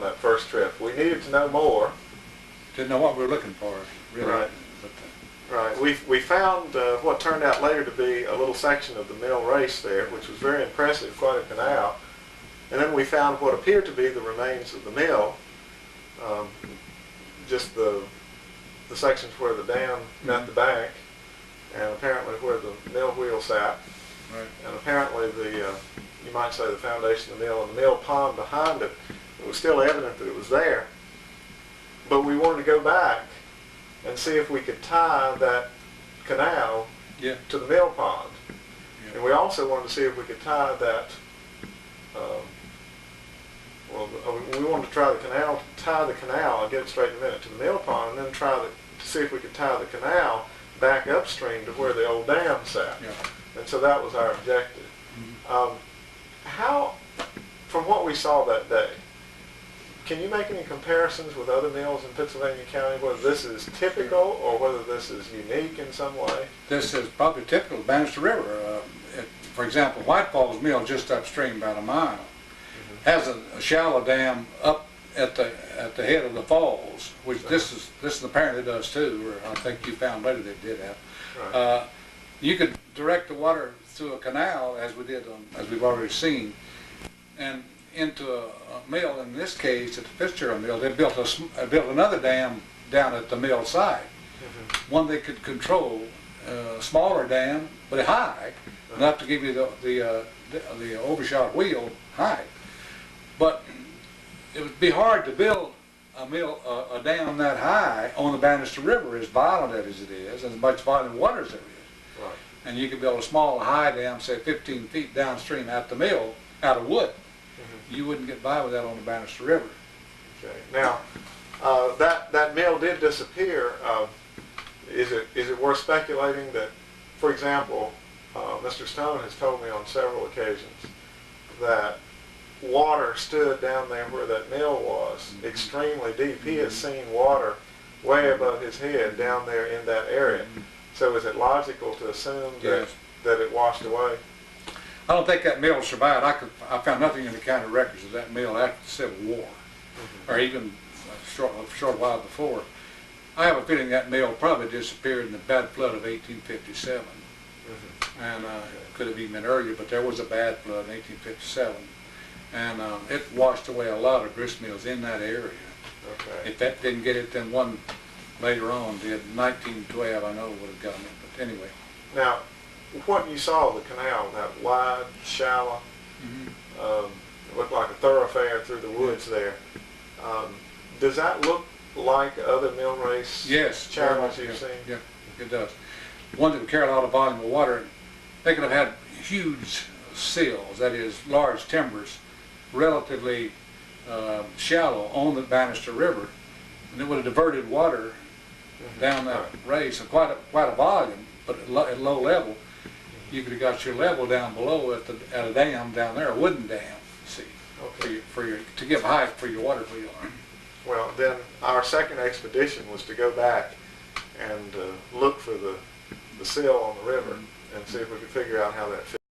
that first trip. We needed to know more. Didn't know what we were looking for, really. Right. But, Right. We found what turned out later to be a little section of the mill race there, which was very impressive, quite a canal. And then we found what appeared to be the remains of the mill, just the sections where the dam met the bank, and apparently where the mill wheel sat. Right. And apparently you might say the foundation of the mill and the mill pond behind it. It was still evident that it was there. But we wanted to go back and see if we could tie that canal to the mill pond. Yeah. And we also wanted to see if we could tie that, we wanted to tie the canal, I'll get it straight in a minute, to the mill pond, and then to see if we could tie the canal back upstream to where the old dam sat. Yeah. And so that was our objective. Mm-hmm. From what we saw that day, can you make any comparisons with other mills in Pennsylvania County, whether this is typical or whether this is unique in some way? This is probably typical of Banister River. For example, White Falls Mill, just upstream about a mile, has a shallow dam up at the head of the falls, which this apparently does too, or I think you found later they did have. Right. You could direct the water through a canal, as we did, as we've already seen, and into a mill. In this case, at the Fitzgerald Mill, they built another dam down at the mill site. One they could control, a smaller dam, but high, enough to give you the overshot wheel height. But it would be hard to build a dam that high on the Banister River, as violent as it is, and as much volume of water as there is. Right. And you could build a small high dam, say 15 feet downstream at the mill, out of wood. You wouldn't get by with that on the Banister River. Okay. Now, that mill did disappear. Is it worth speculating that, for example, Mr. Stone has told me on several occasions that water stood down there where that mill was, extremely deep. He has seen water way above his head down there in that area. So is it logical to assume that it washed away? I don't think that mill survived. I found nothing in the county records of that mill after the Civil War, or even a short while before. I have a feeling that mill probably disappeared in the bad flood of 1857, and it could have even been earlier, but there was a bad flood in 1857, and it washed away a lot of grist mills in that area. Okay. If that didn't get it, then one later on did. 1912, I know, would have gotten it, but anyway. Now, what you saw, the canal, that wide, shallow, it looked like a thoroughfare through the woods there. Does that look like other mill race channels you've seen? Yeah, it does. One that would carry a lot of volume of water. They could have had huge sills, that is, large timbers, relatively shallow on the Banister River, and it would have diverted water down that race, and quite a volume, but at low level. You could have got your level down below at a dam down there, a wooden dam, see, to give height for your water wheel. Well, then our second expedition was to go back and look for the sill on the river and see if we could figure out how that fits.